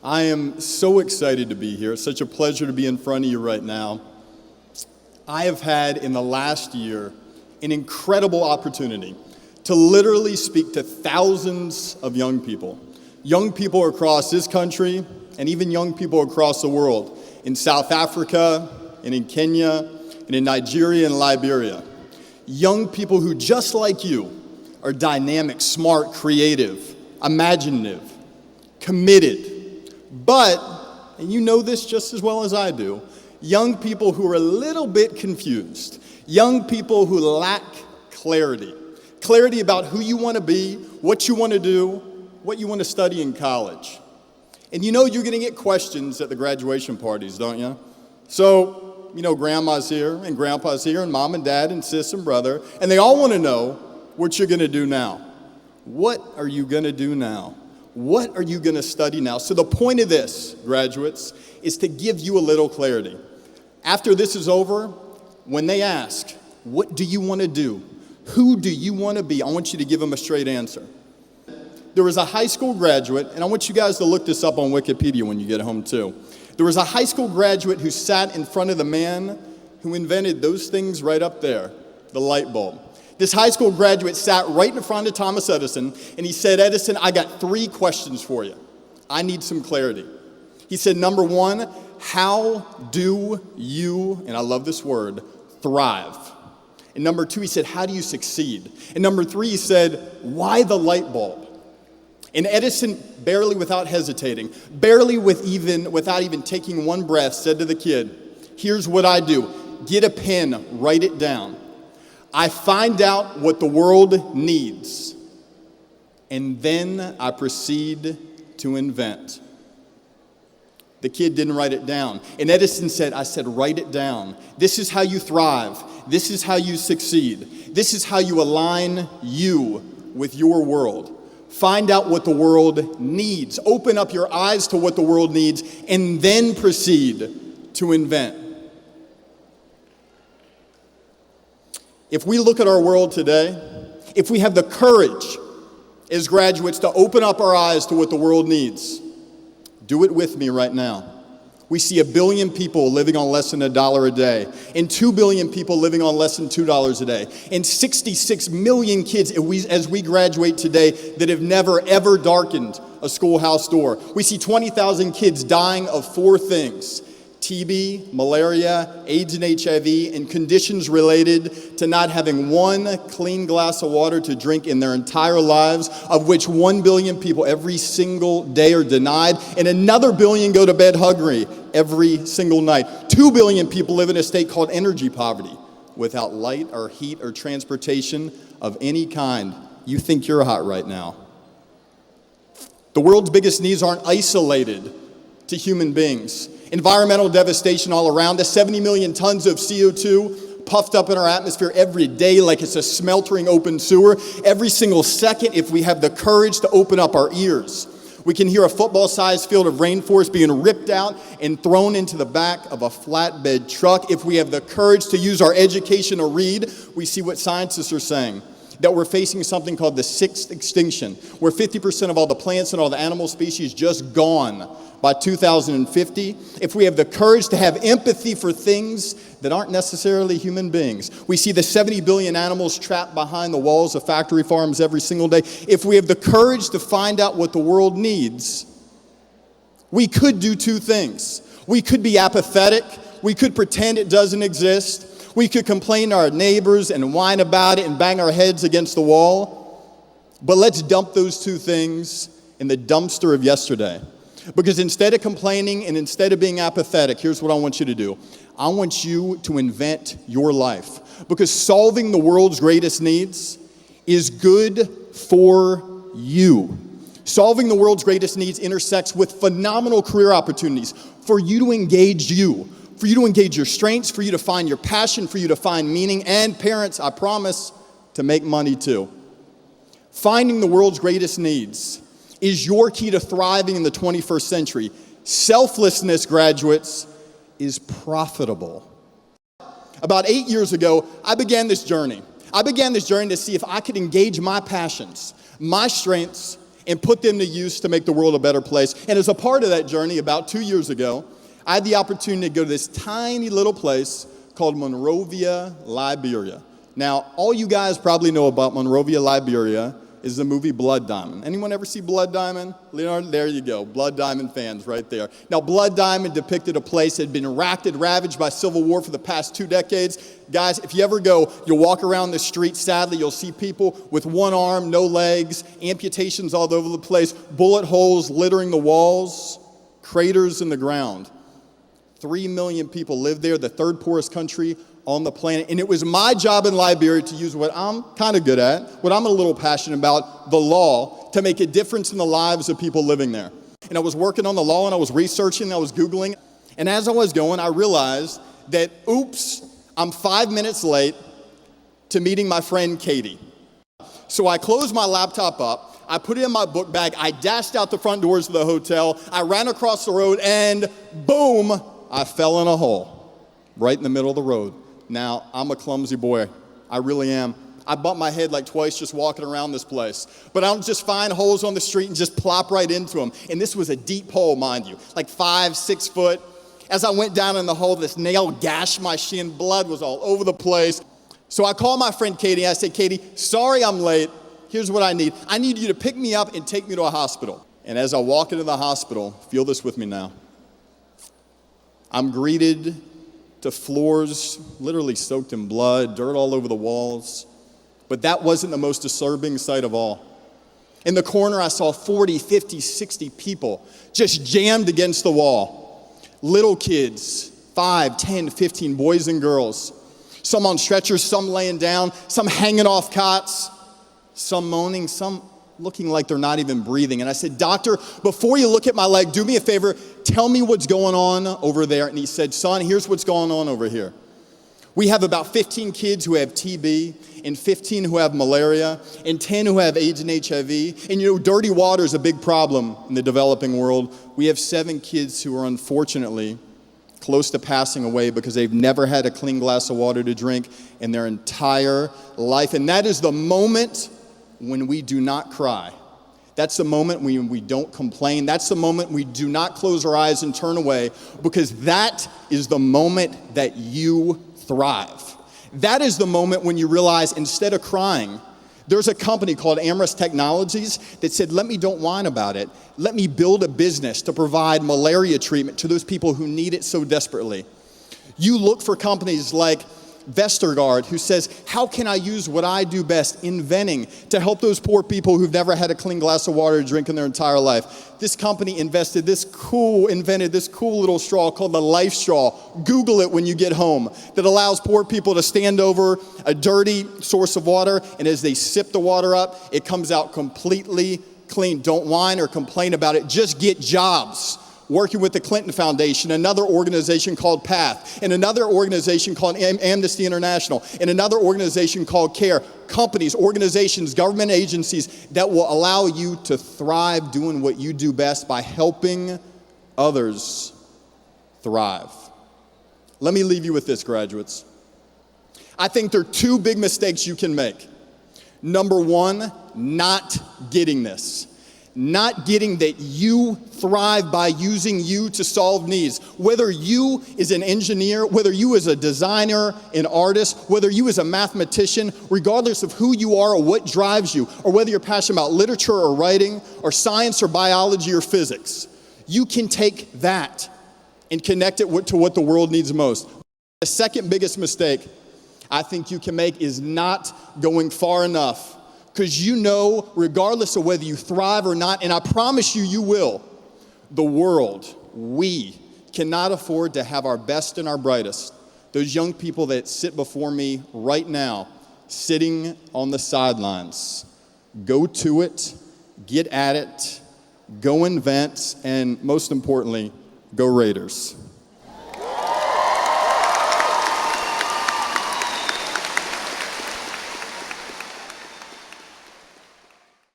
I am so excited to be here. It's such a pleasure to be in front of you right now. I have had in the last year an incredible opportunity to literally speak to thousands of young people across this country and even young people across the world, in South Africa and in Kenya and in Nigeria and Liberia. Young people who, just like you, are dynamic, smart, creative, imaginative, committed, but, and you know this just as well as I do, young people who are a little bit confused, young people who lack clarity about who you want to be, what you want to do, what you want to study in college. And you know you're going to get questions at the graduation parties, don't you? So, you know, grandma's here and grandpa's here and mom and dad and sis and brother, and they all want to know what you're going to do now. What are you going to do now? What are you going to study now? So the point of this, graduates, is to give you a little clarity. After this is over, when they ask, what do you want to do? Who do you want to be? I want you to give them a straight answer. There was a high school graduate, and I want you guys to look this up on Wikipedia when you get home too. There was a high school graduate who sat in front of the man who invented those things right up there, the light bulb. This high school graduate sat right in front of Thomas Edison, and he said, Edison, I got 3 questions for you. I need some clarity. He said, number 1, how do you, and I love this word, thrive? And number 2, he said, how do you succeed? And number 3, he said, why the light bulb? And Edison, barely without hesitating, without even taking one breath, said to the kid, here's what I do. Get a pen, write it down. I find out what the world needs, and then I proceed to invent. The kid didn't write it down. And Edison said, write it down. This is how you thrive. This is how you succeed. This is how you align you with your world. Find out what the world needs. Open up your eyes to what the world needs, and then proceed to invent. If we look at our world today, if we have the courage as graduates to open up our eyes to what the world needs, do it with me right now. We see 1 billion people living on less than $1 a day, and 2 billion people living on less than $2 a day, and 66 million kids as we graduate today that have never ever darkened a schoolhouse door. We see 20,000 kids dying of 4 things: TB, malaria, AIDS and HIV, and conditions related to not having one clean glass of water to drink in their entire lives, of which 1 billion people every single day are denied, and another billion go to bed hungry every single night. 2 billion people live in a state called energy poverty, without light or heat or transportation of any kind. You think you're hot right now. The world's biggest needs aren't isolated to human beings. Environmental devastation all around us, 70 million tons of CO2 puffed up in our atmosphere every day like it's a smeltering open sewer. Every single second, if we have the courage to open up our ears, we can hear a football-sized field of rainforest being ripped out and thrown into the back of a flatbed truck. If we have the courage to use our education to read, we see what scientists are saying, that we're facing something called the 6th extinction, where 50% of all the plants and all the animal species just gone by 2050. If we have the courage to have empathy for things that aren't necessarily human beings, we see the 70 billion animals trapped behind the walls of factory farms every single day. If we have the courage to find out what the world needs, we could do 2 things. We could be apathetic. We could pretend it doesn't exist. We could complain to our neighbors and whine about it and bang our heads against the wall. But let's dump those 2 things in the dumpster of yesterday. Because instead of complaining and instead of being apathetic, here's what I want you to do. I want you to invent your life. Because solving the world's greatest needs is good for you. Solving the world's greatest needs intersects with phenomenal career opportunities for you to engage for you to engage your strengths, for you to find your passion, for you to find meaning, and parents, I promise, to make money too. Finding the world's greatest needs is your key to thriving in the 21st century. Selflessness, graduates, is profitable. About 8 years ago, I began this journey. to see if I could engage my passions, my strengths, and put them to use to make the world a better place. And as a part of that journey, about 2 years ago, I had the opportunity to go to this tiny little place called Monrovia, Liberia. Now, all you guys probably know about Monrovia, Liberia is the movie Blood Diamond. Anyone ever see Blood Diamond? Leonardo, there you go. Blood Diamond fans right there. Now, Blood Diamond depicted a place that had been racked and ravaged by civil war for the past 2 decades. Guys, if you ever go, you'll walk around the street, sadly, you'll see people with one arm, no legs, amputations all over the place, bullet holes littering the walls, craters in the ground. 3 million people live there, the third poorest country on the planet. And it was my job in Liberia to use what I'm kind of good at, what I'm a little passionate about, the law, to make a difference in the lives of people living there. And I was working on the law, and I was researching, I was Googling. And as I was going, I realized that, oops, I'm 5 minutes late to meeting my friend Katie. So I closed my laptop up, I put it in my book bag, I dashed out the front doors of the hotel, I ran across the road, and boom, I fell in a hole right in the middle of the road. Now, I'm a clumsy boy. I really am. I bumped my head like twice just walking around this place. But I don't just find holes on the street and just plop right into them. And this was a deep hole, mind you, like 5, 6 foot. As I went down in the hole, this nail gashed my shin. Blood was all over the place. So I called my friend Katie. I said, Katie, sorry I'm late. Here's what I need. I need you to pick me up and take me to a hospital. And as I walk into the hospital, feel this with me now, I'm greeted to floors literally soaked in blood, dirt all over the walls. But that wasn't the most disturbing sight of all. In the corner, I saw 40, 50, 60 people just jammed against the wall. Little kids, 5, 10, 15, boys and girls. Some on stretchers, some laying down, some hanging off cots, some moaning, some looking like they're not even breathing. And I said, doctor, before you look at my leg, do me a favor, tell me what's going on over there. And he said, son, here's what's going on over here. We have about 15 kids who have TB, and 15 who have malaria, and 10 who have AIDS and HIV. And you know, dirty water is a big problem in the developing world. We have 7 kids who are unfortunately close to passing away because they've never had a clean glass of water to drink in their entire life. And that is the moment when we do not cry. That's the moment when we don't complain. That's the moment we do not close our eyes and turn away, because that is the moment that you thrive. That is the moment when you realize instead of crying, there's a company called Amherst Technologies that said, let me don't whine about it. Let me build a business to provide malaria treatment to those people who need it so desperately. You look for companies like Vestergaard, who says, how can I use what I do best, inventing, to help those poor people who've never had a clean glass of water to drink in their entire life. This company invented this cool little straw called the Life Straw. Google it when you get home. That allows poor people to stand over a dirty source of water, and as they sip the water up, it comes out completely clean. Don't whine or complain about it. Just get jobs. Working with the Clinton Foundation, another organization called PATH, and another organization called Amnesty International, and another organization called CARE. Companies, organizations, government agencies that will allow you to thrive doing what you do best by helping others thrive. Let me leave you with this, graduates. I think there are 2 big mistakes you can make. Number 1, not getting this. Not getting that you thrive by using you to solve needs. Whether you as an engineer, whether you as a designer, an artist, whether you as a mathematician, regardless of who you are or what drives you, or whether you're passionate about literature or writing, or science or biology or physics, you can take that and connect it to what the world needs most. The second biggest mistake I think you can make is not going far enough. Because you know, regardless of whether you thrive or not, and I promise you, you will, the world, we cannot afford to have our best and our brightest. Those young people that sit before me right now, sitting on the sidelines, go to it, get at it, go invent, and most importantly, go Raiders.